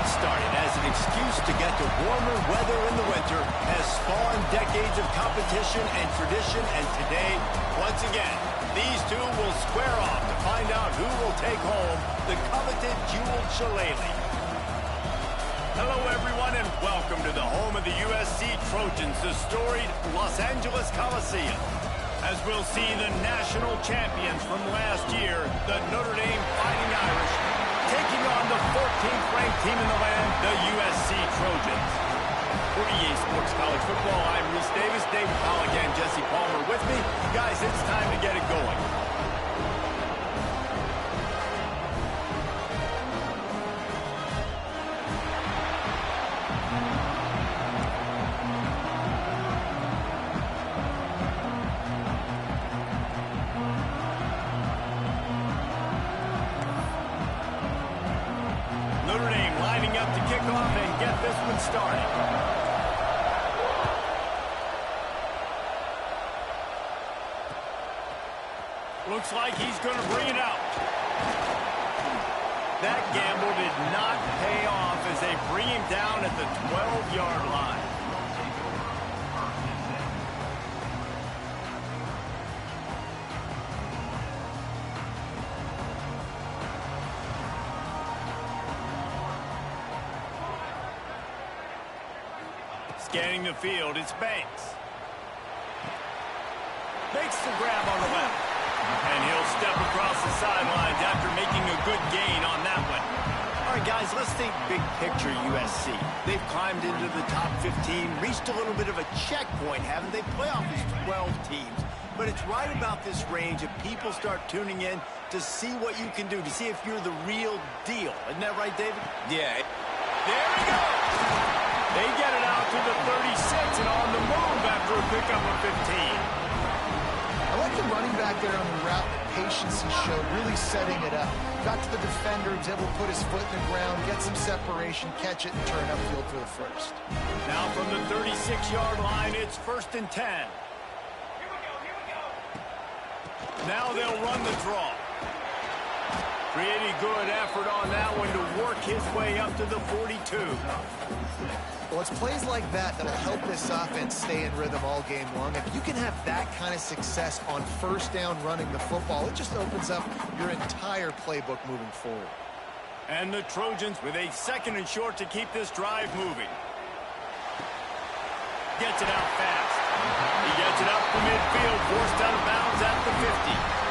started as an excuse to get to warmer weather in the winter has spawned decades of competition and tradition, and today, once again, these two will square off to find out who will take home the coveted jeweled shillelagh. Hello, everyone, and welcome to the home of the USC Trojans, the storied Los Angeles Coliseum. As we'll see the national champions from last year, the Notre Dame Fighting Irish, taking on the 14th ranked team in the land, the USC Trojans. For EA Sports College Football, I'm Rhys Davis, David Pollack, and Jesse Palmer with me. Guys, it's time to get it going. Notre Dame lining up to kick off and get this one started. Looks like he's going to bring it out. That gamble did not pay off as they bring him down at the 12-yard line. Scanning the field, it's Banks. Makes the grab on the left. And he'll step across the sidelines after making a good gain on that one. All right, guys, let's think big picture USC. They've climbed into the top 15, reached a little bit of a checkpoint, haven't they? Playoff is 12 teams. But it's right about this range that people start tuning in to see what you can do, to see if you're the real deal. Isn't that right, David? Yeah. There we go. They get it out to the 36 and on the move after a pickup of 15. I like the running back there on the route, the patience he showed, really setting it up. Got to the defender, was able to put his foot in the ground, get some separation, catch it, and turn upfield for the first. Now from the 36-yard line, it's 1st and 10. Here we go. Now they'll run the draw. Pretty good effort on that one to work his way up to the 42. Well, it's plays like that that'll help this offense stay in rhythm all game long. If you can have that kind of success on first down running the football, it just opens up your entire playbook moving forward. And the Trojans with a 2nd and short to keep this drive moving. Gets it out fast. He gets it up to midfield, forced out of bounds at the 50.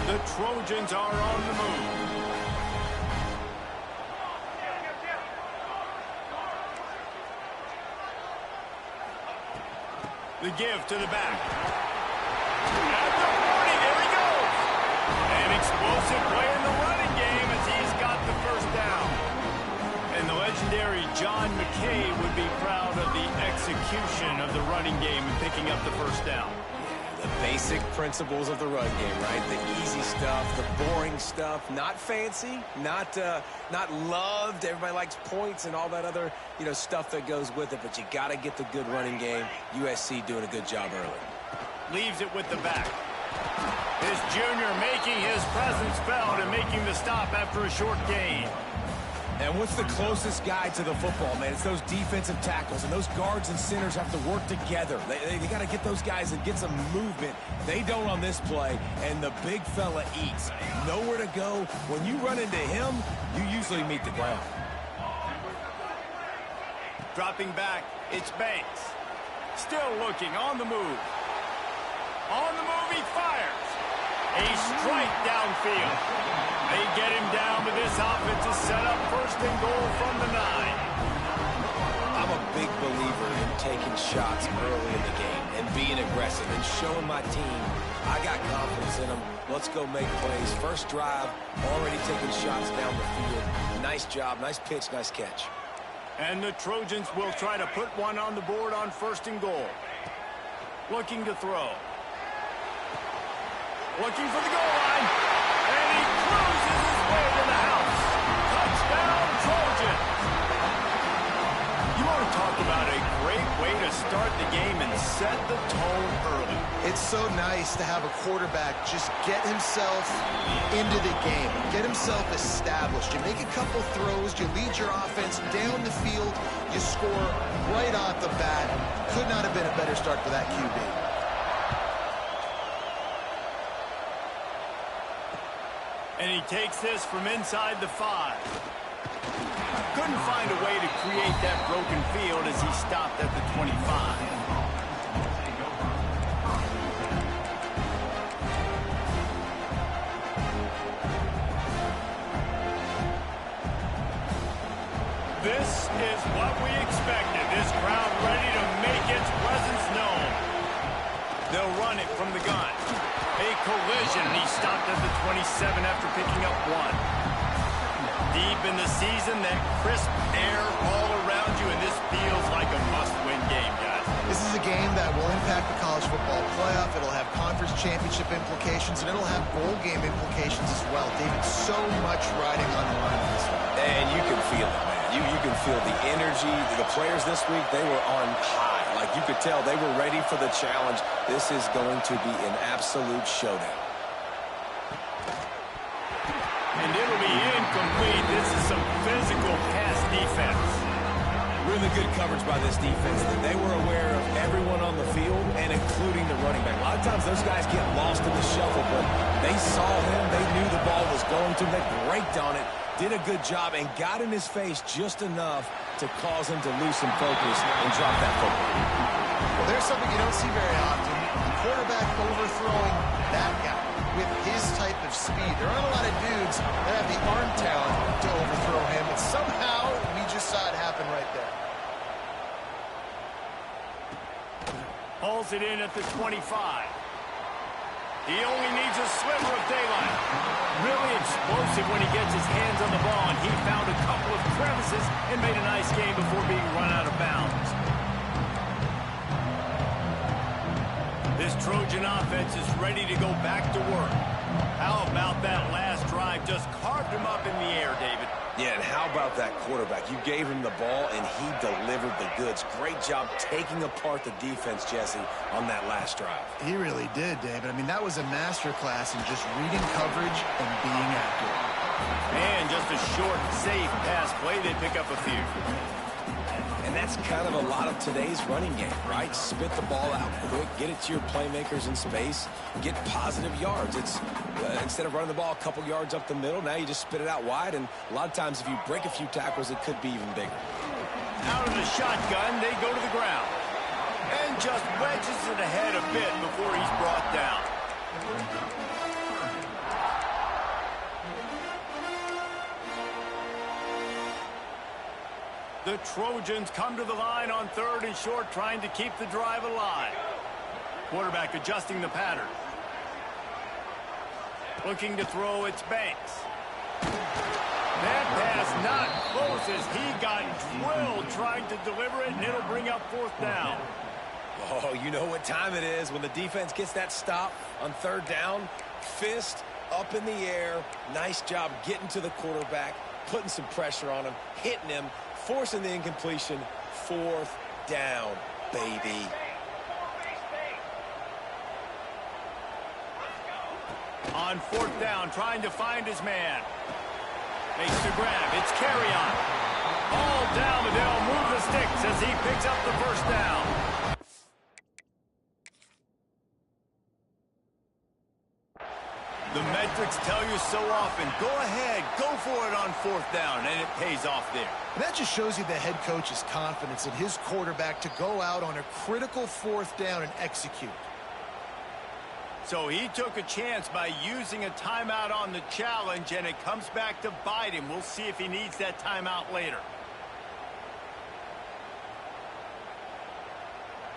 The Trojans are on the move. The give to the back. At the 40, there he goes. An explosive play in the running game as he's got the first down. And the legendary John McKay would be proud of the execution of the running game and picking up the first down. The basic principles of the run game, right? The easy stuff, the boring stuff, not fancy, not loved. Everybody likes points and all that other, stuff that goes with it, but you got to get the good running game. USC doing a good job early. Leaves it with the back. This junior making his presence felt and making the stop after a short gain. And what's the closest guy to the football, man? It's those defensive tackles, and those guards and centers have to work together. They got to get those guys and get some movement. They don't on this play, and the big fella eats. Nowhere to go. When you run into him, you usually meet the ground. Dropping back, it's Banks. Still looking, on the move. On the move, he fires. A strike downfield. They get him down, but this offense is set up 1st and goal from the 9. I'm a big believer in taking shots early in the game and being aggressive and showing my team I got confidence in them. Let's go make plays. First drive, already taking shots down the field. Nice job, nice pitch, nice catch. And the Trojans will try to put one on the board on 1st and goal. Looking to throw. Looking for the goal line. And he cruises his way to the house. Touchdown, Trojans. You want to talk about a great way to start the game and set the tone early. It's so nice to have a quarterback just get himself into the game, get himself established. You make a couple throws, you lead your offense down the field, you score right off the bat. Could not have been a better start for that QB. And he takes this from inside the 5. Couldn't find a way to create that broken field as he stopped at the 25. This is what we expected. This crowd ready to make its presence known. They'll run it from the gun. A collision, and he stopped at the 27 after picking up 1. Deep in the season, that crisp air all around you, and this feels like a must-win game, guys. This is a game that will impact the college football playoff. It'll have conference championship implications, and it'll have bowl game implications as well. David, so much riding on the line in this one. And you can feel it, man. You can feel the energy. The players this week, they were on high. Like, you could tell they were ready for the challenge. This is going to be an absolute showdown. And it'll be incomplete. This is some physical pass defense. Really good coverage by this defense. They were aware of everyone on the field, and including the running back. A lot of times those guys get lost in the shuffle, but they saw him. They knew the ball was going to. They braked on it, did a good job, and got in his face just enough to cause him to lose some focus and drop that football. Well, there's something you don't see very often. The quarterback overthrowing that guy with his type of speed. There aren't a lot of dudes that have the arm talent to overthrow him, but somehow we just saw it happen right there. Hauls it in at the 25. He only needs a sliver of daylight. Really explosive when he gets his hands on the ball, and he found a couple of crevices and made a nice game before being run out of bounds. This Trojan offense is ready to go back to work. How about that last drive? Just carved him up in the air, David. Yeah, and how about that quarterback? You gave him the ball, and he delivered the goods. Great job taking apart the defense, Jesse, on that last drive. He really did, David. I mean, that was a masterclass in just reading coverage and being accurate. And just a short, safe pass play. They pick up a few. And that's kind of a lot of today's running game, right? Spit the ball out quick, get it to your playmakers in space, get positive yards. It's instead of running the ball a couple yards up the middle, now you just spit it out wide, and a lot of times if you break a few tackles, it could be even bigger. Out of the shotgun, they go to the ground. And just wedges it ahead a bit before he's brought down. The Trojans come to the line on 3rd and short, trying to keep the drive alive. Quarterback adjusting the pattern. Looking to throw, it's Banks. That pass not close as he got drilled trying to deliver it, and it'll bring up 4th down. Oh, you know what time it is when the defense gets that stop on 3rd down. Fist up in the air. Nice job getting to the quarterback, putting some pressure on him, hitting him, forcing the incompletion. 4th down, baby. On 4th down, trying to find his man. Makes the grab. It's carry on. All down, but they'll move the sticks as he picks up the 1st down. The metrics tell you so often, go ahead, go for it on 4th down, and it pays off there. And that just shows you the head coach's confidence in his quarterback to go out on a critical 4th down and execute. So he took a chance by using a timeout on the challenge, and it comes back to bite him. We'll see if he needs that timeout later.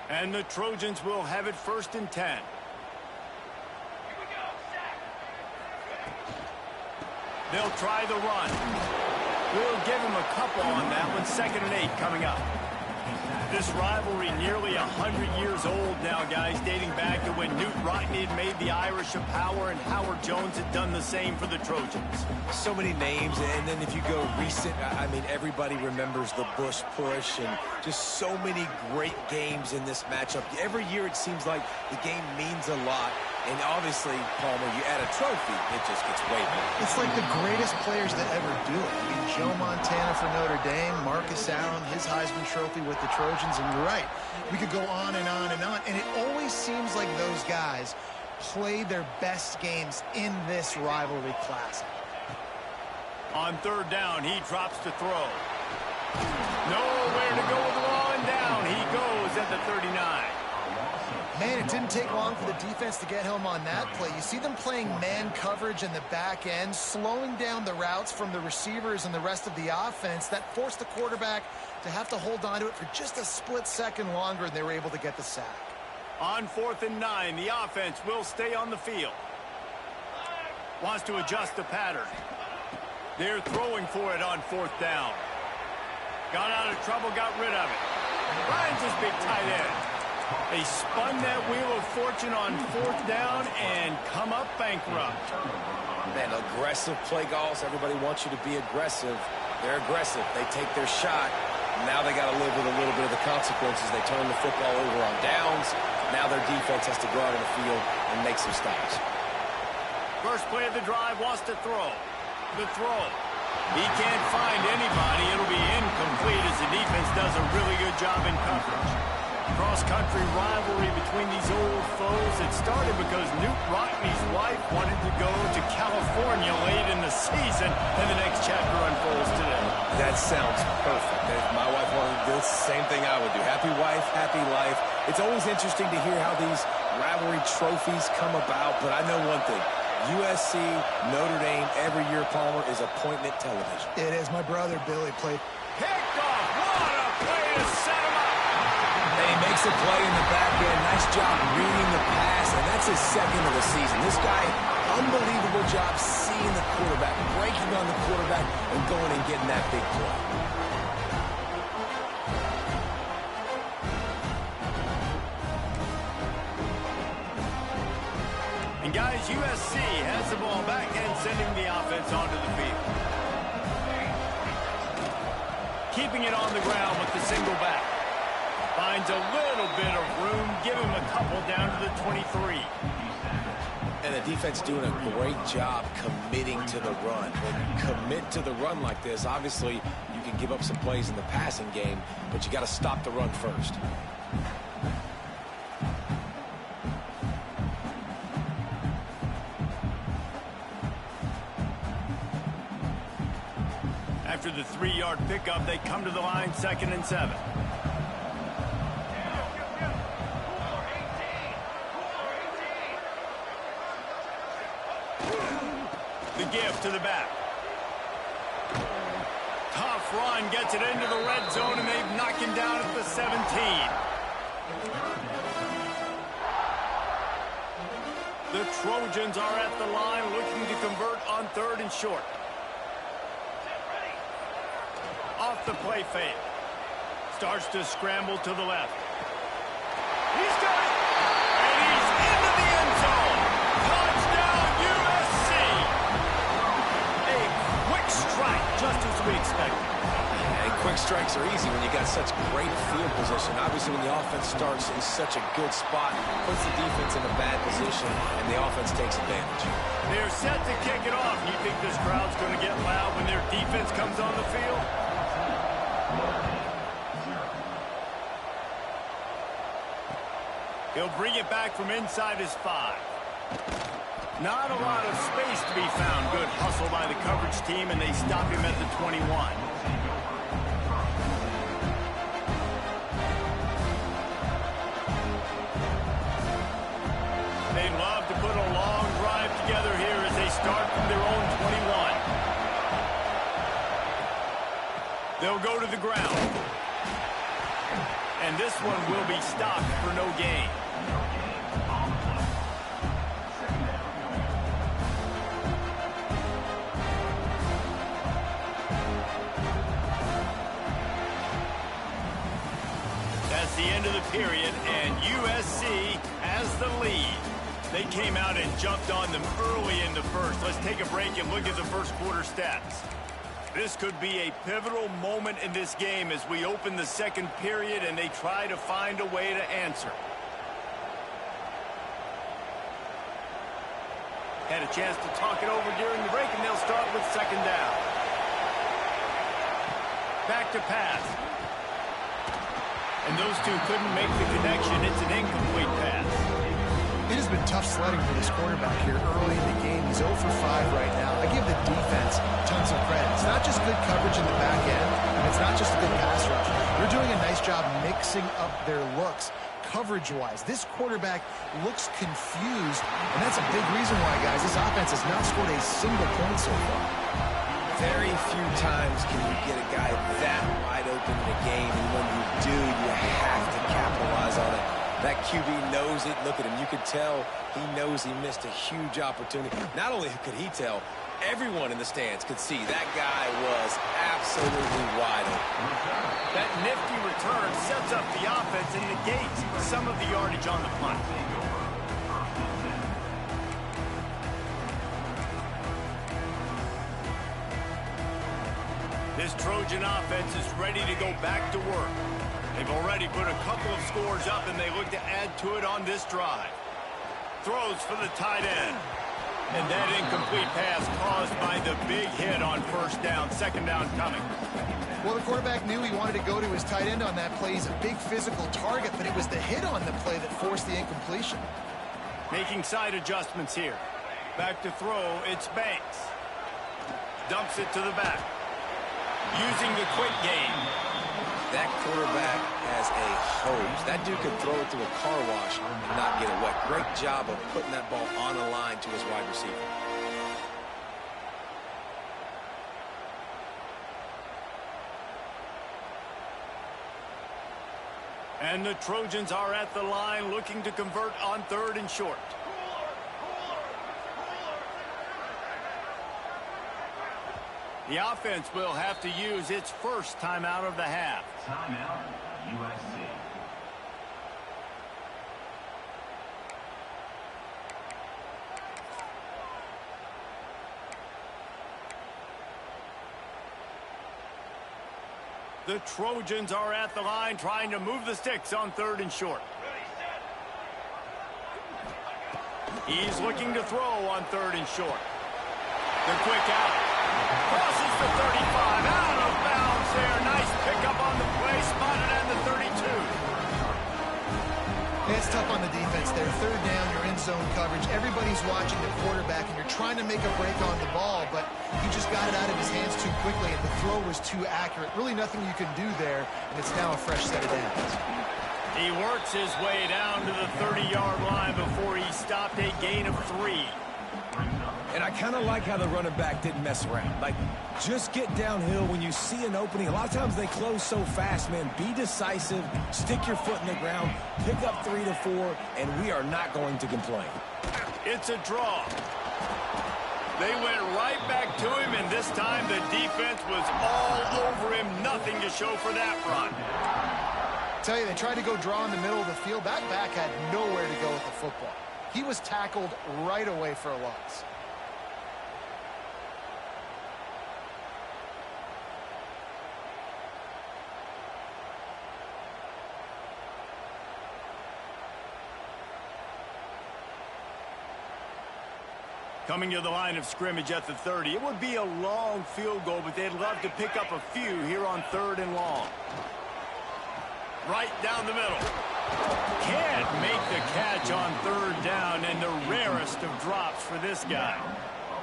And the Trojans will have it 1st and 10. They'll try the run. We'll give him a couple on that one. 2nd and 8 coming up. This rivalry nearly 100 years old now, guys, dating back to when Newt Rockne had made the Irish a power and Howard Jones had done the same for the Trojans. So many names, and then if you go recent, I mean, everybody remembers the Bush push and just so many great games in this matchup. Every year it seems like the game means a lot. And obviously, Palmer, you add a trophy, it just gets way better. It's like the greatest players that ever do it. I mean, Joe Montana for Notre Dame, Marcus Allen, his Heisman Trophy with the Trojans, and you're right. We could go on and on and on, and it always seems like those guys play their best games in this rivalry classic. On third down, he drops to throw. Nowhere to go with the ball, and down he goes at the 39. Man, it didn't take long for the defense to get home on that play. You see them playing man coverage in the back end, slowing down the routes from the receivers and the rest of the offense. That forced the quarterback to have to hold on to it for just a split second longer, and they were able to get the sack. On 4th and 9, the offense will stay on the field. Wants to adjust the pattern. They're throwing for it on 4th down. Got out of trouble, got rid of it. Ryan's his big tight end. They spun that wheel of fortune on 4th down and come up bankrupt. Man, aggressive play calls. Everybody wants you to be aggressive. They're aggressive. They take their shot. Now they got to live with a little bit of the consequences. They turn the football over on downs. Now their defense has to go out on the field and make some stops. First play of the drive, wants to throw. The throw. He can't find anybody. It'll be incomplete as the defense does a really good job in coverage. Cross-country rivalry between these old foes. It started because Newt Rockne's wife wanted to go to California late in the season, and the next chapter unfolds today. That sounds perfect. If my wife wanted to do the same thing I would do. Happy wife, happy life. It's always interesting to hear how these rivalry trophies come about, but I know one thing. USC, Notre Dame, every year, Palmer, is appointment television. It is. My brother Billy played. Picked off. What a play to set him up. And he makes a play in the back end. Nice job reading the pass, and that's his second of the season. This guy, unbelievable job seeing the quarterback, breaking on the quarterback, and going and getting that big play. And guys, USC has the ball back and sending the offense onto the field. Keeping it on the ground with the single back. Finds a little bit of room. Give him a couple down to the 23. And the defense doing a great job committing to the run. When you commit to the run like this, obviously you can give up some plays in the passing game, but you got to stop the run first. After the 3-yard pickup, they come to the line 2nd and 7. The give to the back. Tough run, gets it into the red zone, and they've knocked him down at the 17. The Trojans are at the line looking to convert on 3rd and short. Off the play fake. Starts to scramble to the left. He's got it! And he's into the end zone! Touchdown, USC! A quick strike, just as we expected. And quick strikes are easy when you got such great field position. Obviously, when the offense starts in such a good spot, puts the defense in a bad position, and the offense takes advantage. They're set to kick it off. You think this crowd's going to get loud when their defense comes on the field? He'll bring it back from inside his 5. Not a lot of space to be found. Good hustle by the coverage team, and they stop him at the 21. They love to put a long drive together here as they start from their own 21. They'll go to the ground. And this one will be stopped for no gain. the end of the period, and USC has the lead. They came out and jumped on them early in the first. Let's take a break and look at the first quarter stats. This could be a pivotal moment in this game as we open the second period and they try to find a way to answer. Had a chance to talk it over during the break, and they'll start with second down. Back to pass. And those two couldn't make the connection. It's an incomplete pass. It has been tough sledding for this quarterback here early in the game. He's 0 for 5 right now. I give the defense tons of credit. It's not just good coverage in the back end, and it's not just a good pass rush. They're doing a nice job mixing up their looks coverage-wise. This quarterback looks confused, and that's a big reason why, guys, this offense has not scored a single point so far. Very few times can you get a guy that wide open in a game, and when you do, you have to capitalize on it. That QB knows it. Look at him. You could tell he knows he missed a huge opportunity. Not only could he tell, everyone in the stands could see that guy was absolutely wide open. That nifty return sets up the offense and negates some of the yardage on the punt. This Trojan offense is ready to go back to work. They've already put a couple of scores up, and they look to add to it on this drive. Throws for the tight end. And that incomplete pass caused by the big hit on first down. Second down coming. Well, the quarterback knew he wanted to go to his tight end on that play. He's a big physical target, but it was the hit on the play that forced the incompletion. Making side adjustments here. Back to throw, it's Banks. Dumps it to the back. Using the quick game. That quarterback has a hose. That dude could throw it through a car wash and not get it wet. Great job of putting that ball on a line to his wide receiver. And the Trojans are at the line looking to convert on third and short. The offense will have to use its first timeout of the half. Timeout, USC. The Trojans are at the line trying to move the sticks on third and short. He's looking to throw on third and short. The quick out. Crosses the 35. Out of bounds there. Nice pickup on the play. Spotted at the 32. It's tough on the defense there. Third down, you're in zone coverage. Everybody's watching the quarterback, and you're trying to make a break on the ball, but he just got it out of his hands too quickly, and the throw was too accurate. Really nothing you can do there, and it's now a fresh set of downs. He works his way down to the 30-yard line before he stopped a gain of 3. And I kind of like how the running back didn't mess around. Like, just get downhill when you see an opening. A lot of times they close so fast, man. Be decisive, stick your foot in the ground, pick up 3 to 4, and we are not going to complain. It's a draw. They went right back to him, and this time the defense was all over him. Nothing to show for that run. Tell you, they tried to go draw in the middle of the field. That back had nowhere to go with the football. He was tackled right away for a loss. Coming to the line of scrimmage at the 30. It would be a long field goal, but they'd love to pick up a few here on third and long. Right down the middle. Can't make the catch on third down, and the rarest of drops for this guy.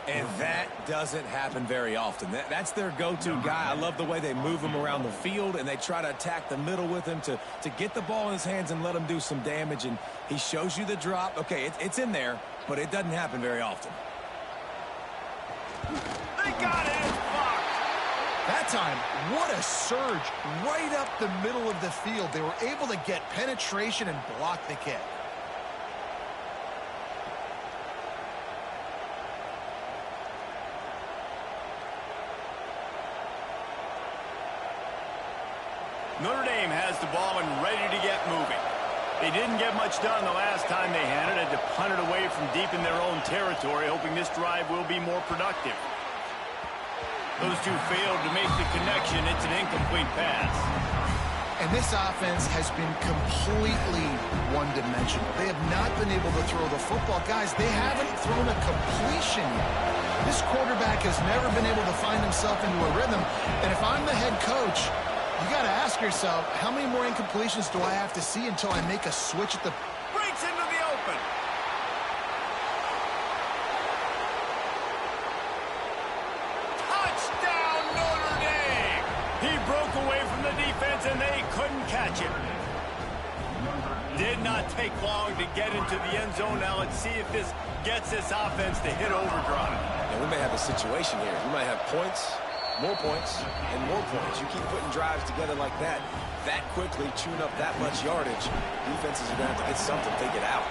And that doesn't happen very often. That's their go-to guy. I love the way they move him around the field, and they try to attack the middle with him to get the ball in his hands and let him do some damage. And he shows you the drop. Okay, it's in there, but it doesn't happen very often. They got it. It's blocked. That time, what a surge right up the middle of the field. They were able to get penetration and block the kick. Notre Dame has the ball and ready to get moving. They didn't get much done the last time they had it. Had to punt it away from deep in their own territory, hoping this drive will be more productive. Those two failed to make the connection. It's an incomplete pass. And this offense has been completely one-dimensional. They have not been able to throw the football. Guys, they haven't thrown a completion yet. This quarterback has never been able to find himself into a rhythm. And if I'm the head coach, you got to ask yourself, how many more incompletions do I have to see until I make a switch at the... Breaks into the open. Touchdown, Notre Dame! He broke away from the defense, and they couldn't catch him. Did not take long to get into the end zone. Now let's see if this gets this offense to hit overdrive. And we may have a situation here. We might have points, more points, and more points. You keep putting drives together like that quickly, chewing up that much yardage, defenses are going to have to get something figured out.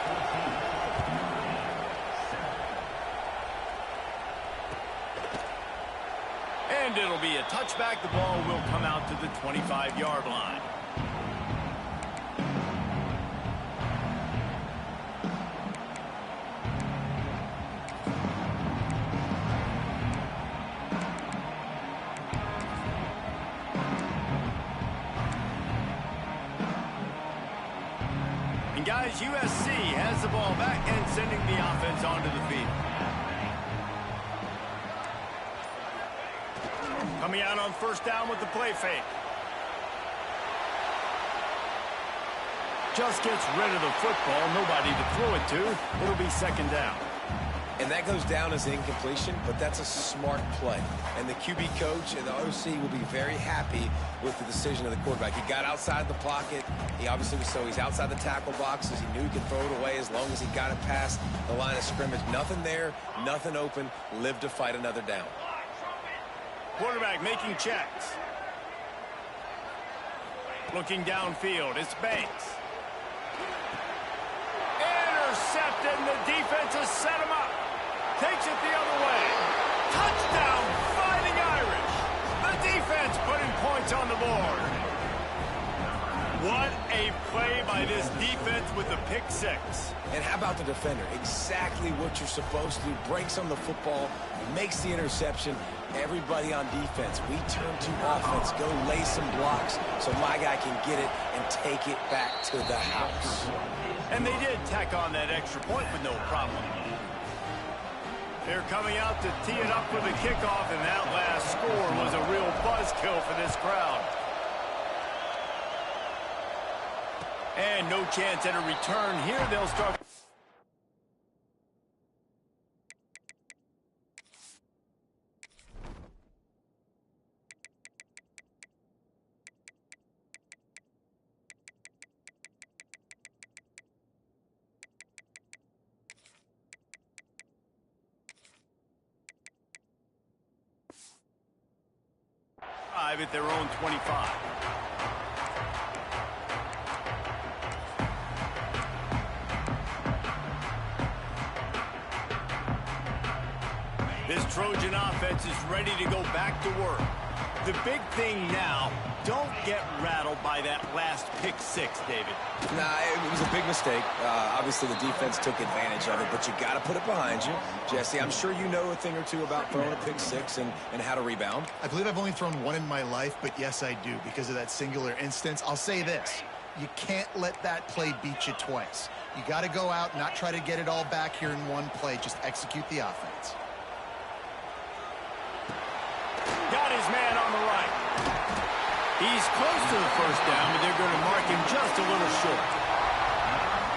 And it'll be a touchback. The ball will come out to the 25-yard line. And guys, USC has the ball back and sending the offense onto the field. Coming out on first down with the play fake. Just gets rid of the football. Nobody to throw it to. It'll be second down. And that goes down as incompletion, but that's a smart play. And the QB coach and the OC will be very happy with the decision of the quarterback. He got outside the pocket. He obviously was he's outside the tackle boxes. He knew he could throw it away as long as he got it past the line of scrimmage. Nothing there, nothing open. Live to fight another down. Quarterback making checks. Looking downfield, it's Banks. Intercepted, and the defense has set him up. Takes it the other way. Touchdown, Fighting Irish. The defense putting points on the board. What a play by this defense with the pick six. And how about the defender? Exactly what you're supposed to do. Breaks on the football, makes the interception. Everybody on defense, we turn to offense. Go lay some blocks so my guy can get it and take it back to the house. And they did tack on that extra point with no problem. They're coming out to tee it up for the kickoff, and that last score was a real buzzkill for this crowd. And no chance at a return here. They'll start. At their own 25. This Trojan offense is ready to go back to work. The big thing now, don't get rattled by that last pick six, David. Nah, it was a big mistake. Obviously, the defense took advantage of it, but you got to put it behind you. Jesse, I'm sure you know a thing or two about throwing a pick six and how to rebound. I believe I've only thrown one in my life, but yes, I do because of that singular instance. I'll say this. You can't let that play beat you twice. You got to go out, not try to get it all back here in one play. Just execute the offense. Got his man on the right. He's close to the first down, but they're going to mark him just a little short.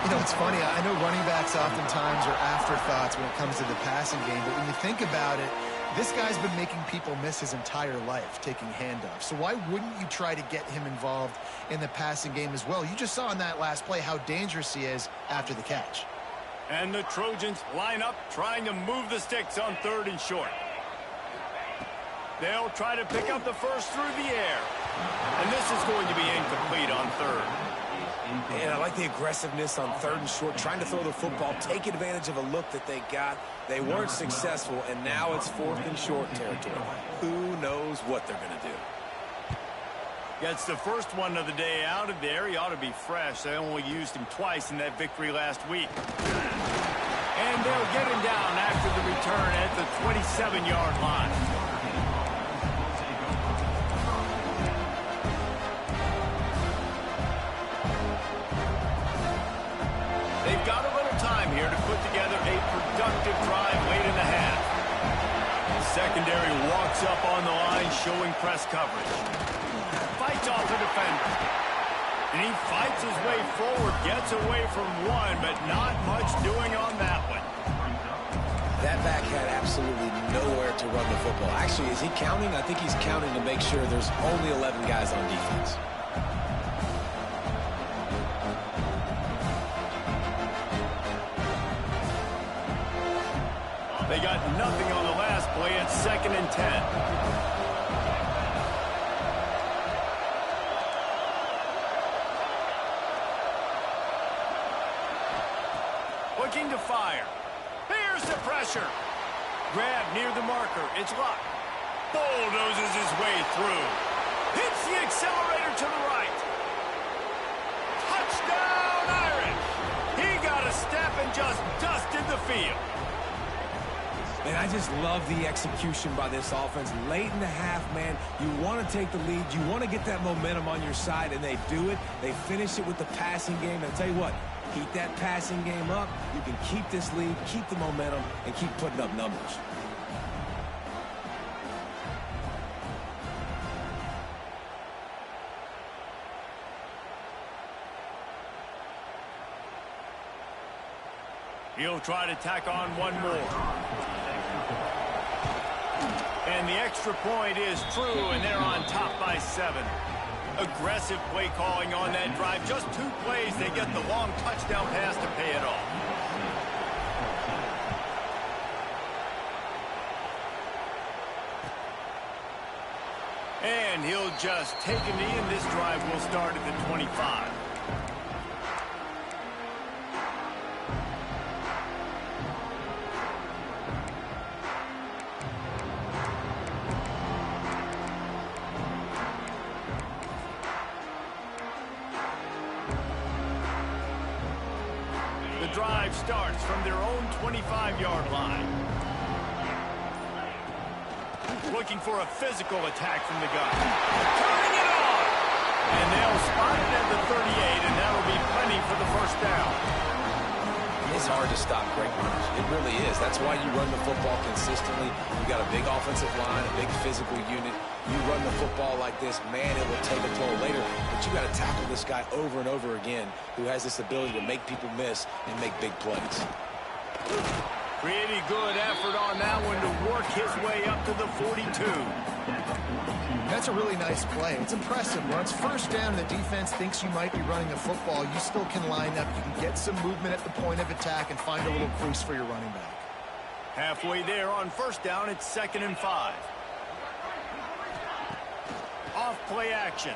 You know, it's funny. I know running backs oftentimes are afterthoughts when it comes to the passing game, but when you think about it, this guy's been making people miss his entire life taking handoffs. So why wouldn't you try to get him involved in the passing game as well? You just saw in that last play how dangerous he is after the catch. And the Trojans line up trying to move the sticks on third and short. They'll try to pick up the first through the air. And this is going to be incomplete on third. And I like the aggressiveness on third and short, trying to throw the football, take advantage of a look that they got. They weren't successful, and now it's fourth and short territory. Who knows what they're going to do? Gets the first one of the day out of there. He ought to be fresh. They only used him twice in that victory last week. And they'll get him down after the return at the 27-yard line. They've got a little time here to put together a productive drive late in the half. The secondary walks up on the line, showing press coverage. Fights off the defender. And he fights his way forward, gets away from one, but not much doing on that one. That back had absolutely nowhere to run the football. Actually, is he counting? I think he's counting to make sure there's only 11 guys on defense. They got nothing on the last play. It's 2nd and 10. Looking to fire. Here's the pressure. Grab near the marker. It's locked. Bulldozes his way through. Hits the accelerator to the right. Touchdown, Irish. He got a step and just dusted the field. And I just love the execution by this offense. Late in the half, man, you want to take the lead. You want to get that momentum on your side, and they do it. They finish it with the passing game. And I'll tell you what, keep that passing game up. You can keep this lead, keep the momentum, and keep putting up numbers. He'll try to tack on one more. And the extra point is true, and they're on top by 7. Aggressive play calling on that drive. Just 2 plays, they get the long touchdown pass to pay it off. And he'll just take a knee, and this drive will start at the 25. Drive starts from their own 25-yard line. Looking for a physical attack from the gun. Turning it on! And they'll spot it at the 38, and that'll be plenty for the first down. It's hard to stop great runners. It really is. That's why you run the football consistently. You got a big offensive line, a big physical unit. You run the football like this, man, it will take a toll later. But you got to tackle this guy over and over again who has this ability to make people miss and make big plays. Pretty good effort on that one to work his way up to the 42. That's a really nice play. It's impressive. When it's first down and the defense thinks you might be running the football, you still can line up. You can get some movement at the point of attack and find a little crease for your running back. Halfway there on first down, it's 2nd and 5. Off play action.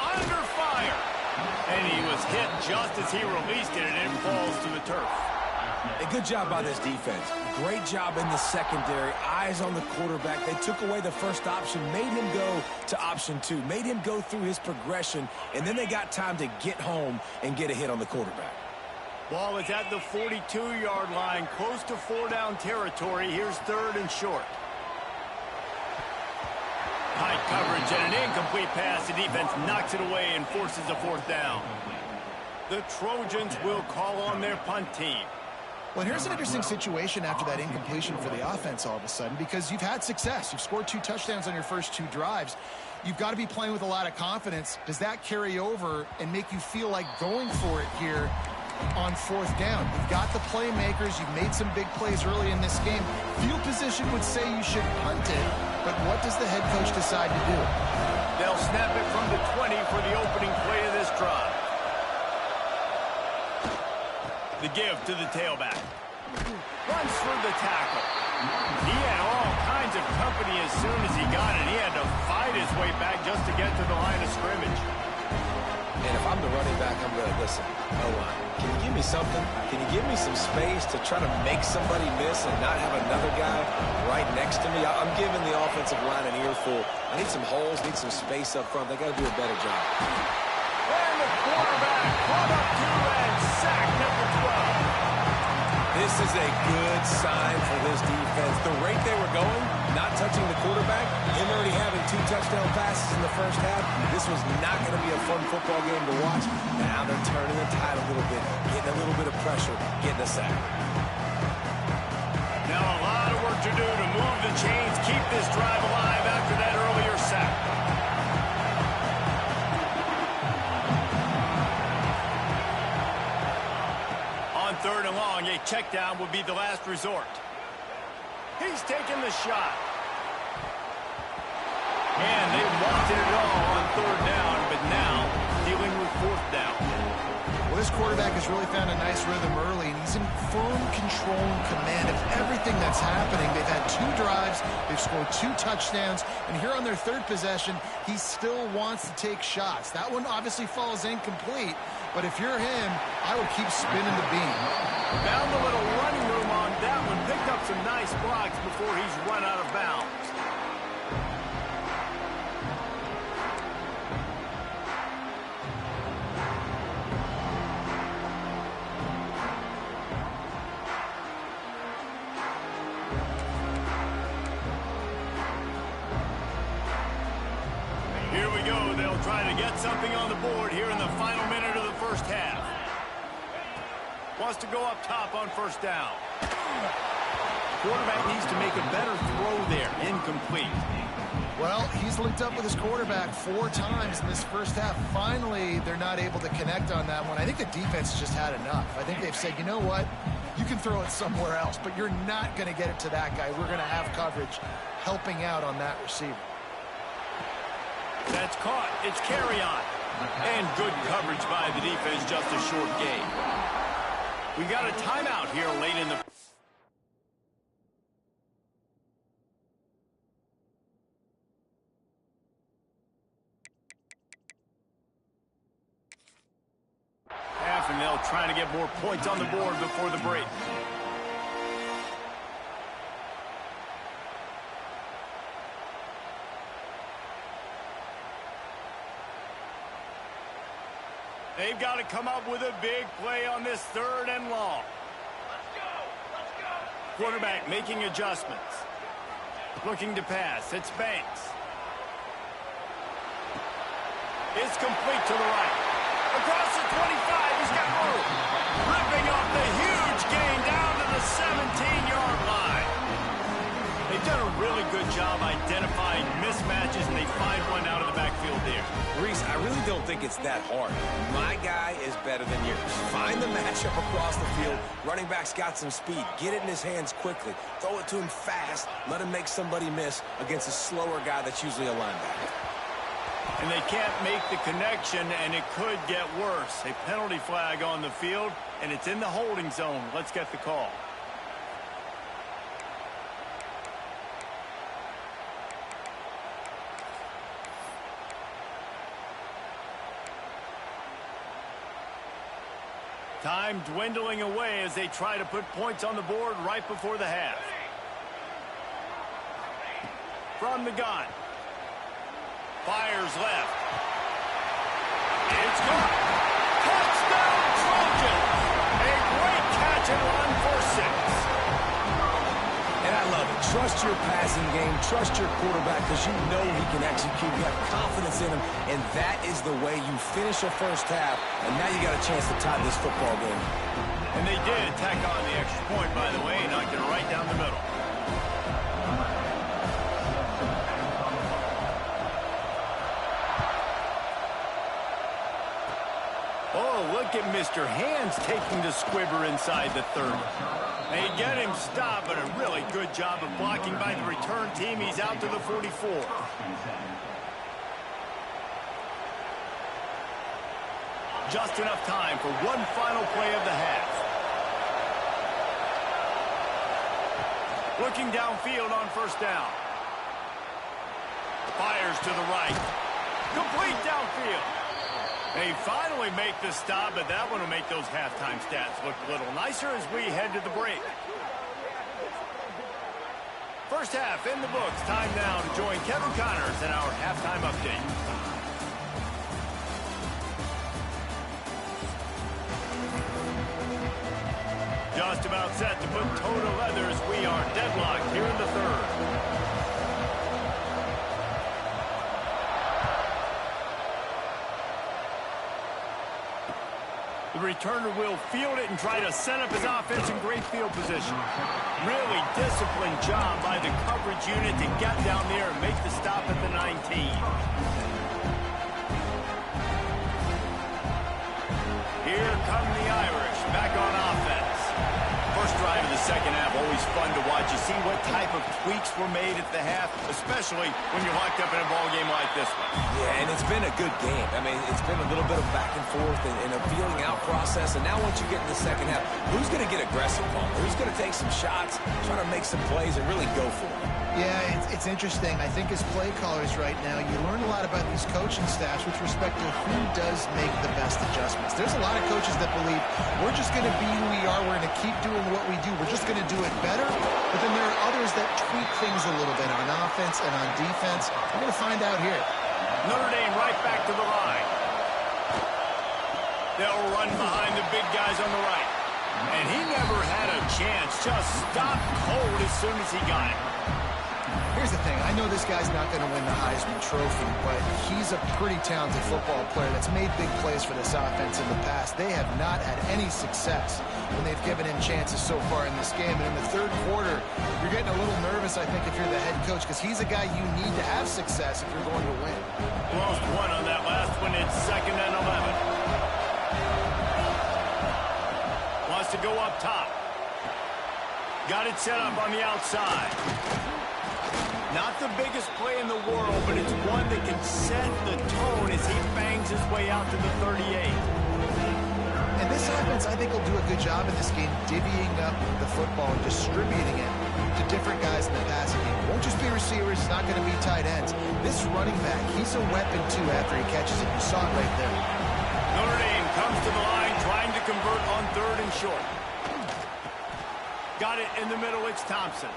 Under fire. And he was hit just as he released it, and it falls to the turf. A good job by this defense. Great job in the secondary. Eyes on the quarterback. They took away the first option, made him go to option 2, made him go through his progression, and then they got time to get home and get a hit on the quarterback. Ball is at the 42-yard line, close to 4-down territory. Here's 3rd and short. Tight coverage and an incomplete pass. The defense knocks it away and forces a 4th down. The Trojans will call on their punt team. Well, here's an interesting situation after that incompletion for the offense all of a sudden, because you've had success. You've scored 2 touchdowns on your first 2 drives. You've got to be playing with a lot of confidence. Does that carry over and make you feel like going for it here on 4th down? You've got the playmakers. You've made some big plays early in this game. Field position would say you should punt it, but what does the head coach decide to do? They'll snap it from the 20 for the opening play of this drive. The give to the tailback. Runs through the tackle. He had all kinds of company as soon as he got it. He had to fight his way back just to get to the line of scrimmage. And if I'm the running back, I'm going to listen. O-line, can you give me something? Can you give me some space to try to make somebody miss and not have another guy right next to me? I'm giving the offensive line an earful. I need some holes, need some space up front. They got to do a better job. And the quarterback brought up to and sack number 12. This is a good sign for this defense. The rate they were going, not touching the quarterback, him already having 2 touchdown passes in the first half, this was not going to be a fun football game to watch. Now they're turning the tide a little bit, getting a little bit of pressure, getting a sack. Now a lot of work to do to move the chains, keep this drive alive after that earlier sack. On 3rd and long, a check down will be the last resort. He's taking the shot. And they wanted it all on 3rd down, but now dealing with 4th down. Well, this quarterback has really found a nice rhythm early, and he's in firm control and command of everything that's happening. They've had 2 drives, they've scored 2 touchdowns, and here on their 3rd possession, he still wants to take shots. That one obviously falls incomplete, but if you're him, I would keep spinning the beam. Found a little running room on that one, picked up some nice blocks before he's run out of bounds. Here we go. They'll try to get something on the board here in the final minute of the first half. Wants to go up top on 1st down. Quarterback needs to make a better throw there. Incomplete. Well, he's linked up with his quarterback 4 times in this first half. Finally, they're not able to connect on that one. I think the defense just had enough. I think they've said, you know what? You can throw it somewhere else, but you're not going to get it to that guy. We're going to have coverage helping out on that receiver. That's caught. It's carry on. And good coverage by the defense, just a short gain. We got a timeout here late in the... half, and they'll try to get more points on the board before the break. They've got to come up with a big play on this 3rd and long. Let's go! Let's go! Quarterback making adjustments. Looking to pass. It's Banks. It's complete to the right. Across the 25, he's got room. Ripping off the huge gain down to the 17-yard line. They've done a really good job identifying mismatches, and they find one out of the backfield there. Reese, I really don't think it's that hard. My guy is better than yours. Find the matchup across the field. Running back's got some speed. Get it in his hands quickly. Throw it to him fast. Let him make somebody miss against a slower guy that's usually a linebacker. And they can't make the connection, and it could get worse. A penalty flag on the field, and it's in the holding zone. Let's get the call. Time dwindling away as they try to put points on the board right before the half. From the gun. Fires left. It's good. Touchdown Trojans. A great catch and run for 6. And I love it. Trust your passing game. Trust your quarterback because you know he can execute. You have confidence in him, and that is the way you finish a first half, and now you got a chance to tie this football game. And they did tack on the extra point, by the way, knocked it right down the middle. Oh, look at Mr. Hands taking the squibber inside the 30. They get him stopped, but a really good job of blocking by the return team. He's out to the 44. Just enough time for one final play of the half. Looking downfield on 1st down. Fires to the right. Complete downfield. They finally make the stop, but that one will make those halftime stats look a little nicer as we head to the break. First half in the books. Time now to join Kevin Connors in our halftime update. Just about set to put toe to leather as we are deadlocked here in the third. The returner will field it and try to set up his offense in great field position. Really disciplined job by the coverage unit to get down there and make the stop at the 19. Here come the Irish back on offense. First drive of the second half, always fun to watch. You see what type of tweaks were made at the half, especially when you're locked up in a ball game like this one. Yeah, and it's been a good game. I mean, it's been a little bit of back and forth and a feeling out process. And now once you get in the second half, who's going to get aggressive, Paul? Who's going to take some shots, try to make some plays, and really go for it? Yeah, it's interesting. I think as play callers right now, you learn a lot about these coaching staffs with respect to who does make the best adjustments. There's a lot of coaches that believe we're just going to be who we are. We're going to keep doing what we do. We're just going to do it better. But then there are others that tweak things a little bit on offense and on defense. We're going to find out here. Notre Dame right back to the line. They'll run behind the big guys on the right. And he never had a chance. Just stopped cold as soon as he got it. Here's the thing. I know this guy's not going to win the Heisman Trophy, but he's a pretty talented football player that's made big plays for this offense in the past. They have not had any success when they've given him chances so far in this game. And in the third quarter, you're getting a little nervous, I think, if you're the head coach, because he's a guy you need to have success if you're going to win. Lost one on that last one. It's 2nd and 11. Wants to go up top. Got it set up on the outside. Not the biggest play in the world, but it's one that can set the tone as he bangs his way out to the 38. And this offense, I think, will do a good job in this game divvying up the football and distributing it to different guys in the passing game. It won't just be receivers. It's not going to be tight ends. This running back, he's a weapon, too, after he catches it. You saw it right there. Notre Dame comes to the line, trying to convert on 3rd and short. Got it in the middle. It's Thompson.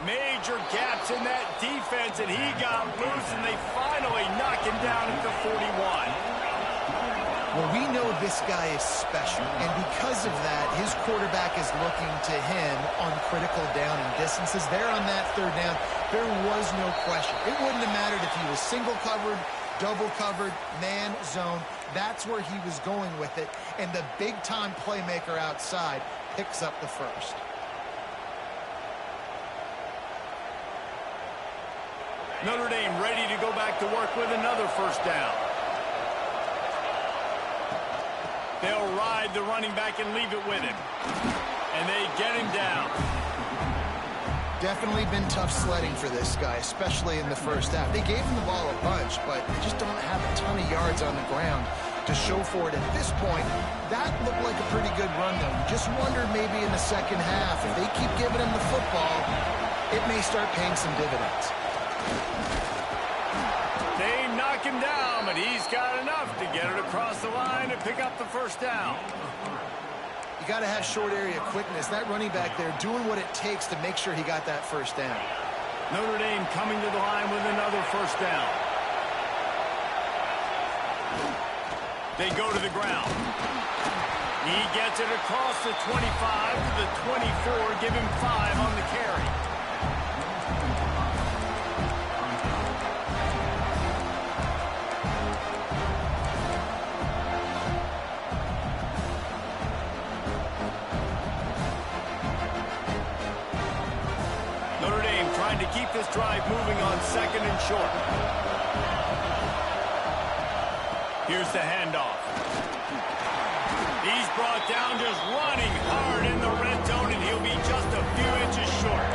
Major gaps in that defense, and he got loose, and they finally knock him down at the 41. Well, we know this guy is special, and because of that, his quarterback is looking to him on critical down and distances. There on that 3rd down, there was no question. It wouldn't have mattered if he was single covered, double covered, man, zone. That's where he was going with it, and the big-time playmaker outside picks up the first. Notre Dame ready to go back to work with another 1st down. They'll ride the running back and leave it with him. And they get him down. Definitely been tough sledding for this guy, especially in the first half. They gave him the ball a bunch, but they just don't have a ton of yards on the ground to show for it at this point. That looked like a pretty good run, though. You just wonder maybe in the second half, if they keep giving him the football, it may start paying some dividends. They knock him down, but he's got enough to get it across the line and pick up the 1st down. You got to have short area quickness. That running back there doing what it takes to make sure he got that 1st down. Notre Dame coming to the line with another 1st down. They go to the ground. He gets it across the 25 to the 24. Give him 5 on the carry. Notre Dame trying to keep this drive moving on 2nd and short. Here's the handoff. He's brought down just running hard in the red zone, and he'll be just a few inches short.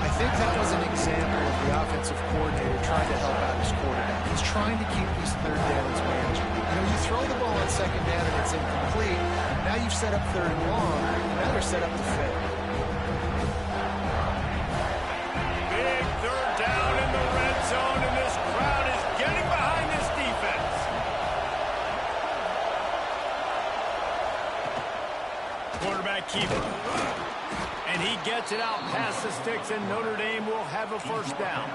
I think that was an example of the offensive coordinator trying to help out his quarterback. He's trying to keep these 3rd downs manageable. You know, you throw the ball on 2nd down and it's incomplete. Now you've set up 3rd and long. Now they're set up to fail. Big 3rd down in the red zone, and this crowd is getting behind this defense. that keeper. And he gets it out past the sticks, and Notre Dame will have a first down.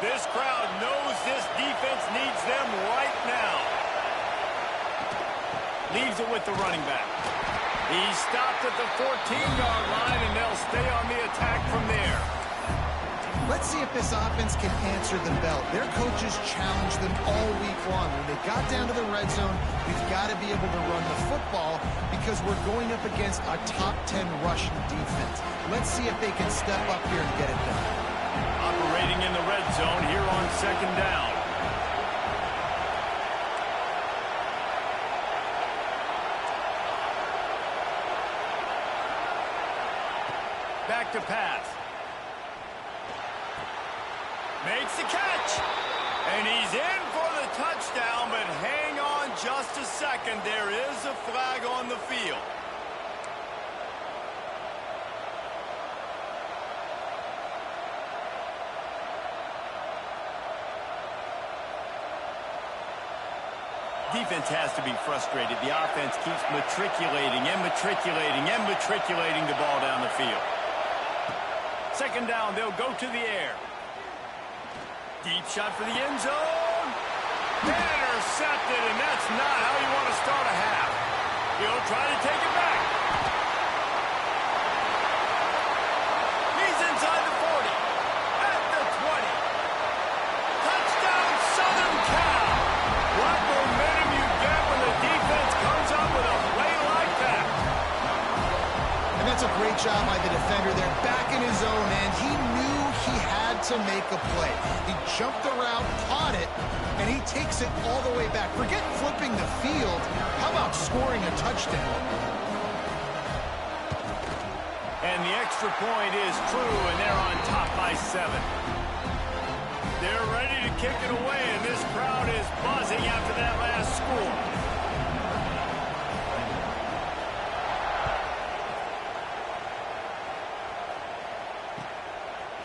This crowd knows this defense needs them right now. Leaves it with the running back. He's stopped at the 14-yard line, and they'll stay on the attack from there. Let's see if this offense can answer the bell. Their coaches challenged them all week long. When they got down to the red zone, we've got to be able to run the football because we're going up against a top 10 rushing defense. Let's see if they can step up here and get it done. Operating in the red zone here on second down. Back to pass. Makes the catch. And he's in for the touchdown, but hang on just a second. There is a flag on the field. Defense has to be frustrated. The offense keeps matriculating and matriculating and matriculating the ball down the field. Second down, they'll go to the air. Deep shot for the end zone. Intercepted, and that's not how you want to start a half. He'll try to take it back. He's inside the 40. At the 20. Touchdown, Southern Cal. What momentum you get when the defense comes up with a play like that. And that's a great job by the defender there, back in his own end. He knew he had to make a play. He jumped the route, caught it, and he takes it all the way back. Forget flipping the field. How about scoring a touchdown? And the extra point is true, and they're on top by 7. They're ready to kick it away, and this crowd is buzzing after that last score.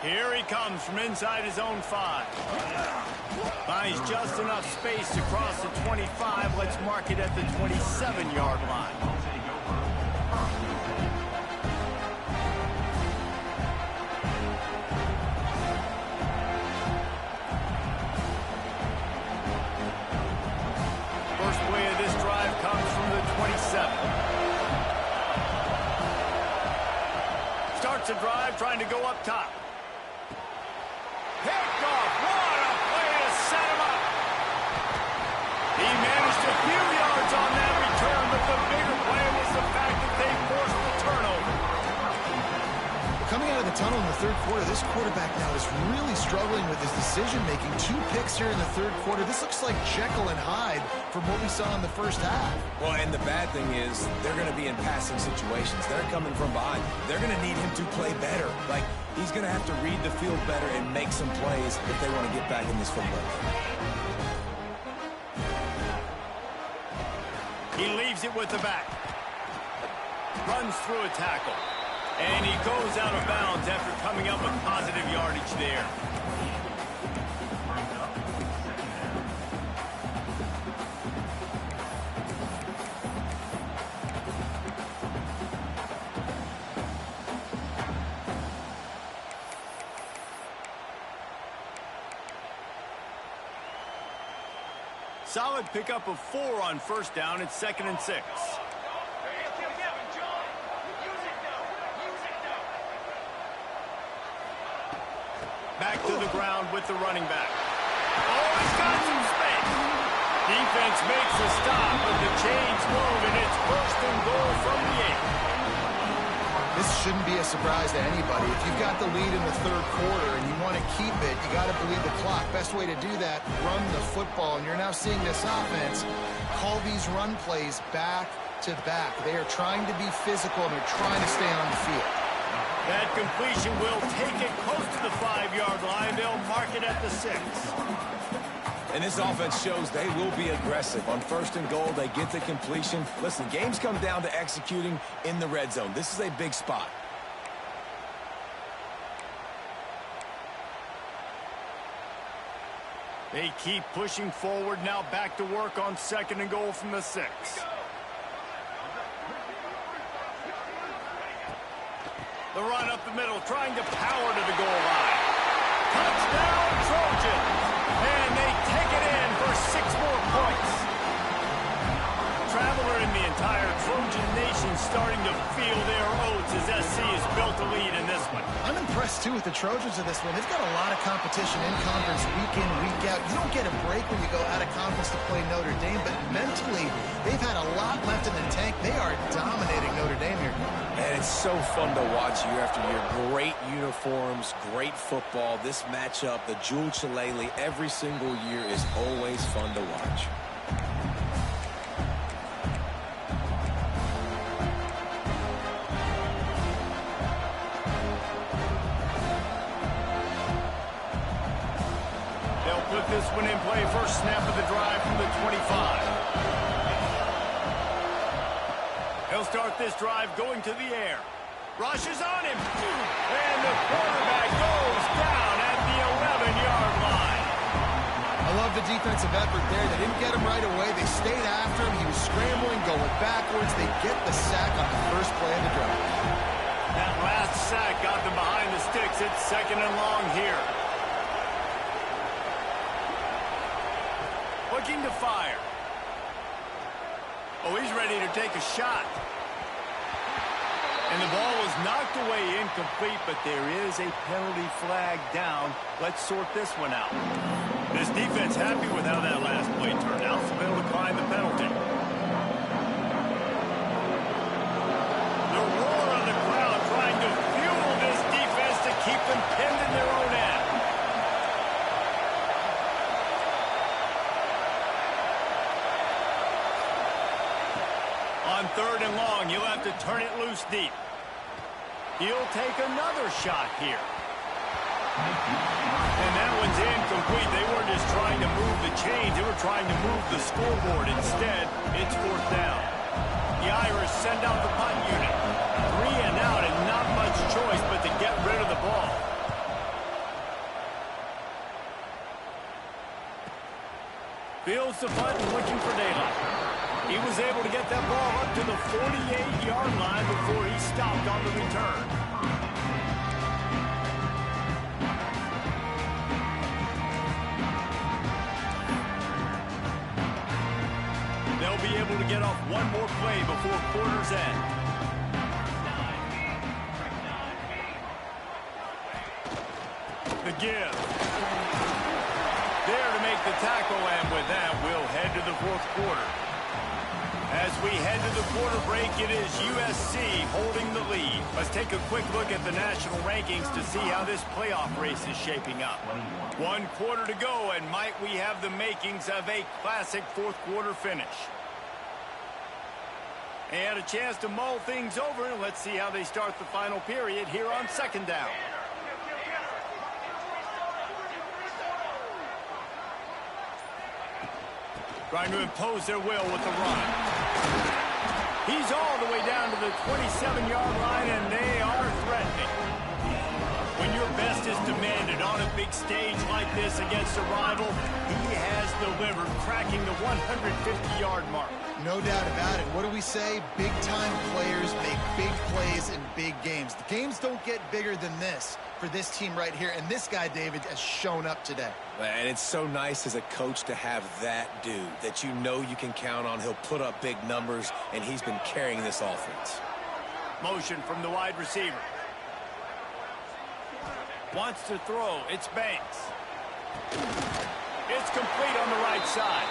Here he comes from inside his own 5. Finds just enough space to cross the 25. Let's mark it at the 27-yard line. First play of this drive comes from the 27. Starts a drive trying to go up top. Picked off. What a play to set him up. He managed a few yards on that return, but the bigger play was the fact that they forced the turnover. Coming out of the tunnel in the third quarter, this quarterback now is really struggling with his decision-making. 2 picks here in the third quarter. This looks like Jekyll and Hyde from what we saw in the first half. Well, and the bad thing is they're going to be in passing situations. They're coming from behind. They're going to need him to play better. Like, he's going to have to read the field better and make some plays if they want to get back in this football game. He leaves it with the back. Runs through a tackle. And he goes out of bounds after coming up with positive yardage there. Solid pickup of 4 on first down. It's 2nd and 6. Back to the ground with the running back. Oh, he's got some space. Defense makes a stop, but the chains move, and it's 1st and goal from the 8. This shouldn't be a surprise to anybody. If you've got the lead in the third quarter and you want to keep it, you got to bleed the clock. Best way to do that, run the football. And you're now seeing this offense call these run plays back to back. They are trying to be physical, and they're trying to stay on the field. That completion will take it close to the 5-yard line. They'll mark it at the 6. And this offense shows they will be aggressive. On 1st and goal, they get the completion. Listen, games come down to executing in the red zone. This is a big spot. They keep pushing forward. Now back to work on 2nd and goal from the 6. The run up the middle, trying to power to the goal line. Touchdown, Trojans! And they take it in for 6 more points. Traveler in the entire Trojan nation starting to feel their oats as SC has built a lead in this one. I'm impressed, too, with the Trojans in this one. They've got a lot of competition in conference week in, week out. You don't get a break when you go out of conference to play Notre Dame, but mentally, they've had a lot left in the tank. They are dominating Notre Dame here. And it's so fun to watch year after year. Great uniforms, great football. This matchup, the Jewel Shillelagh, every single year is always fun to watch. They'll put this one in play. First snap of the drive from the 25. He'll start this drive going to the air. Rushes on him. And the quarterback goes down at the 11-yard line. I love the defensive effort there. They didn't get him right away. They stayed after him. He was scrambling, going backwards. They get the sack on the first play of the drive. That last sack got them behind the sticks. It's 2nd and long here. Looking to fire. Oh, he's ready to take a shot. And the ball was knocked away incomplete, but there is a penalty flag down. Let's sort this one out. This defense happy with how that last play turned out, so they'll decline the penalty. The roar of the crowd trying to fuel this defense to keep them pinned in their own end. On 3rd and long, you'll have to turn it loose deep. He'll take another shot here. And that one's incomplete. They weren't just trying to move the chains. They were trying to move the scoreboard. Instead, it's 4th down. The Irish send out the punt unit. 3 and out and not much choice but to get rid of the ball. Fields the punt and looking for daylight. He was able to get that ball up to the 48-yard line before he stopped on the return. They'll be able to get off one more play before quarter's end. The give. There to make the tackle, and with that, we'll head to the 4th quarter. As we head to the quarter break, it is USC holding the lead. Let's take a quick look at the national rankings to see how this playoff race is shaping up. 1 quarter to go, and might we have the makings of a classic 4th quarter finish. They had a chance to mull things over, and let's see how they start the final period here on 2nd down. Trying to impose their will with the run. He's all the way down to the 27-yard line, and they are threatening. When your best is demanded on a big stage like this against a rival, he has delivered, cracking the 150-yard mark. No doubt about it. What do we say? Big-time players make big plays in big games. The games don't get bigger than this for this team right here, and this guy, David, has shown up today. And it's so nice as a coach to have that dude that you know you can count on. He'll put up big numbers, and he's been carrying this offense. Motion from the wide receiver. Wants to throw. It's Banks. It's complete on the right side.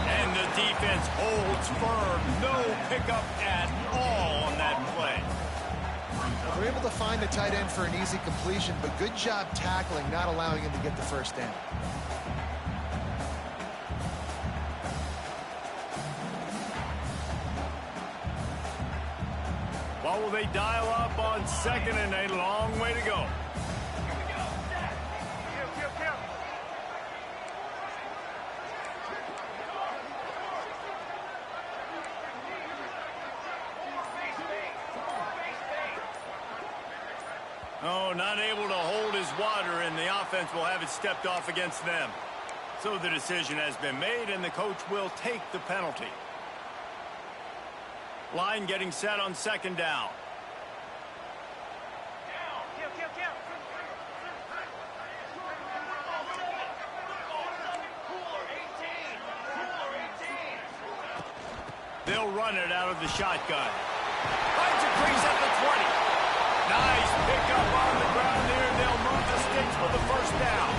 And the defense holds firm. No pickup at all on that play. They're able to find the tight end for an easy completion, but good job tackling, not allowing him to get the first down. What will they dial up on 2nd and a long way to go? Oh, not able to hold his water, and the offense will have it stepped off against them. So the decision has been made, and the coach will take the penalty. Line getting set on second down. They'll run it out of the shotgun. Finds a crease at the 20. Nice pickup on the ground there. They'll move the sticks for the first down.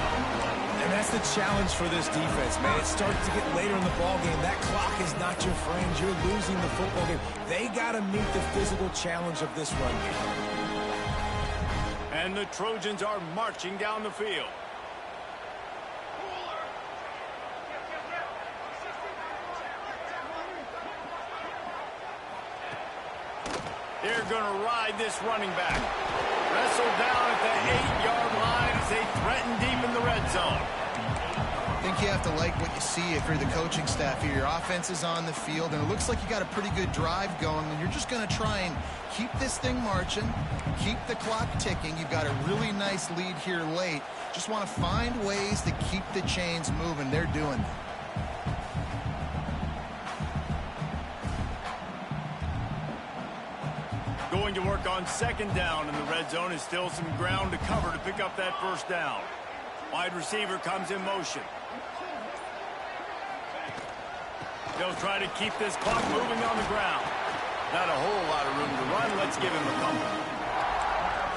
And that's the challenge for this defense, man. It starts to get later in the ball game. That clock is not your friend. You're losing the football game. They got to meet the physical challenge of this run game. And the Trojans are marching down the field. They're going to ride this running back. Wrestled down at the 8-yard line as they threaten deep in the red zone. I think you have to like what you see if you're the coaching staff here. Your offense is on the field, and it looks like you got a pretty good drive going, and you're just going to try and keep this thing marching, keep the clock ticking. You've got a really nice lead here late. Just want to find ways to keep the chains moving. They're doing that. Going to work on second down in the red zone. Is still some ground to cover to pick up that first down. Wide receiver comes in motion. They'll try to keep this clock moving on the ground. Not a whole lot of room to run. Let's give him a couple.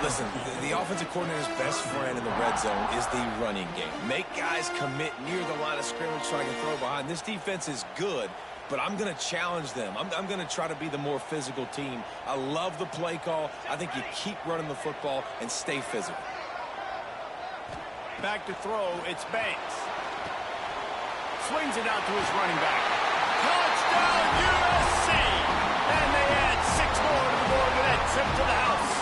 Listen, the offensive coordinator's best friend in the red zone is the running game. Make guys commit near the line of scrimmage so I can throw behind. This defense is good, but I'm going to challenge them. I'm going to try to be the more physical team. I love the play call. I think you keep running the football and stay physical. Back to throw, it's Banks. Swings it out to his running back. Touchdown, USC! And they add 6 more to the board with that trip to the house.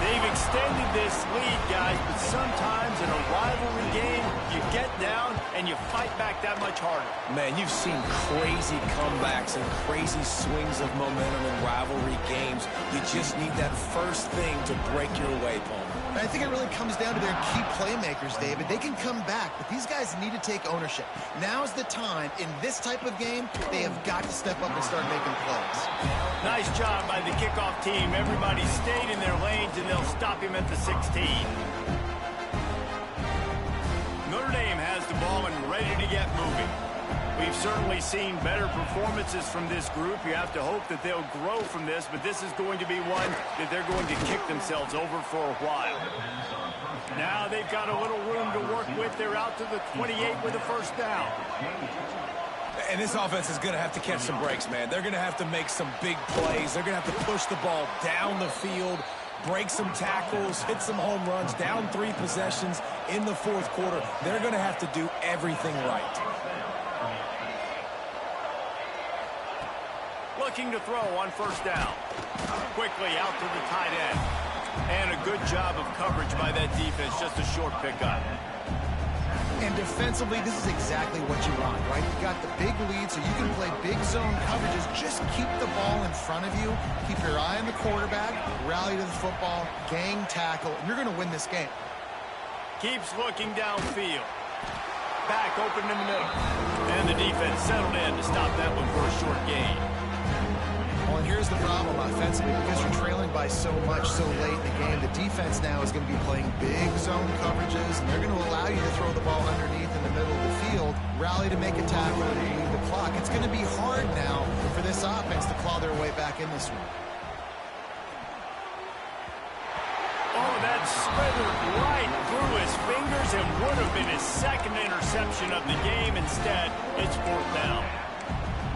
They've extended this lead, guys, but sometimes in a rivalry game, you get down and you fight back that much harder. Man, you've seen crazy comebacks and crazy swings of momentum in rivalry games. You just need that first thing to break your way, Palmer. I think it really comes down to their key playmakers, David. They can come back, but these guys need to take ownership. Now's the time. In this type of game, they have got to step up and start making plays. Nice job by the kickoff team. Everybody stayed in their lanes, and they'll stop him at the 16. Notre Dame has the ball and ready to get moving. We've certainly seen better performances from this group. You have to hope that they'll grow from this, but this is going to be one that they're going to kick themselves over for a while. Now they've got a little room to work with. They're out to the 28 with a first down. And this offense is going to have to catch some breaks, man. They're going to have to make some big plays. They're going to have to push the ball down the field, break some tackles, hit some home runs, down 3 possessions in the fourth quarter. They're going to have to do everything right. Looking to throw on first down. Quickly out to the tight end. And a good job of coverage by that defense. Just a short pickup. And defensively, this is exactly what you want, right? You got the big lead, so you can play big zone coverages. Just keep the ball in front of you. Keep your eye on the quarterback. Rally to the football. Gang tackle. And you're going to win this game. Keeps looking downfield. Back open in the middle. And the defense settled in to stop that one for a short gain. Well, and here's the problem offensively. Because you're trailing by so much so late in the game, the defense now is going to be playing big zone coverages, and they're going to allow you to throw the ball underneath in the middle of the field, rally to make a tackle, and leave the clock. It's going to be hard now for this offense to claw their way back in this one. Oh, that slithered right through his fingers and would have been his second interception of the game. Instead, it's fourth down.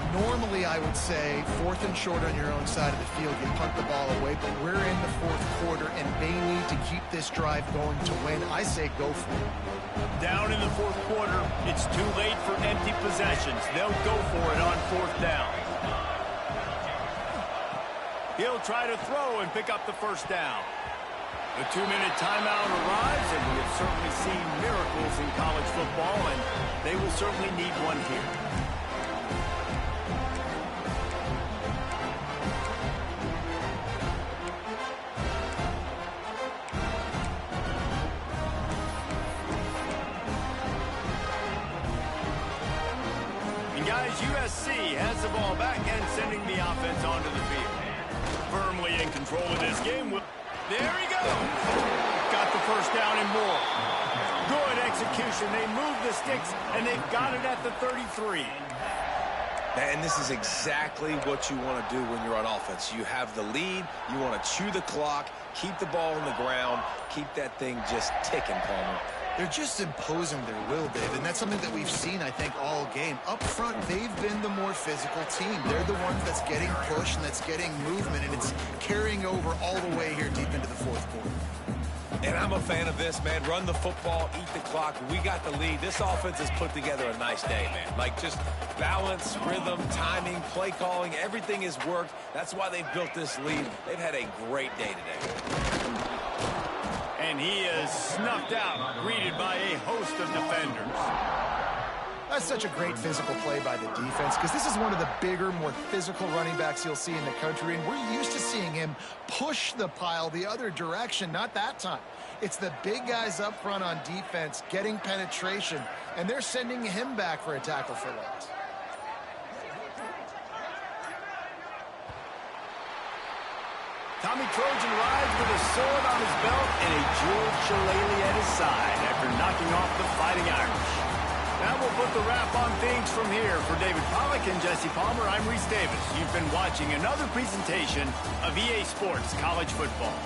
Normally, I would say 4th and short on your own side of the field. You punt the ball away, but we're in the fourth quarter, and they need to keep this drive going to win. I say go for it. Down in the fourth quarter, it's too late for empty possessions. They'll go for it on fourth down. He'll try to throw and pick up the first down. The 2-minute timeout arrives, and we have certainly seen miracles in college football, and they will certainly need one here. as USC has the ball back and sending the offense onto the field. Firmly in control of this game. There he goes. Got the first down and more. Good execution. They move the sticks, and they've got it at the 33. And this is exactly what you want to do when you're on offense. You have the lead. You want to chew the clock, keep the ball on the ground, keep that thing just ticking, Palmer. They're just imposing their will, Dave, and that's something that we've seen, I think, all game. Up front, they've been the more physical team. They're the ones that's getting pushed and that's getting movement, and it's carrying over all the way here deep into the fourth quarter. And I'm a fan of this, man. Run the football, eat the clock. We got the lead. This offense has put together a nice day, man. Like, just balance, rhythm, timing, play calling, everything has worked. That's why they've built this lead. They've had a great day today. And he is snuffed out, greeted by a host of defenders. That's such a great physical play by the defense, because this is one of the bigger, more physical running backs you'll see in the country, and we're used to seeing him push the pile the other direction. Not that time. It's the big guys up front on defense getting penetration, and they're sending him back for a tackle for loss. Tommy Trojan rides with a sword on his belt and a jeweled shillelagh at his side after knocking off the Fighting Irish. Now we'll put the wrap on things from here. For David Pollack and Jesse Palmer, I'm Reese Davis. You've been watching another presentation of EA Sports College Football.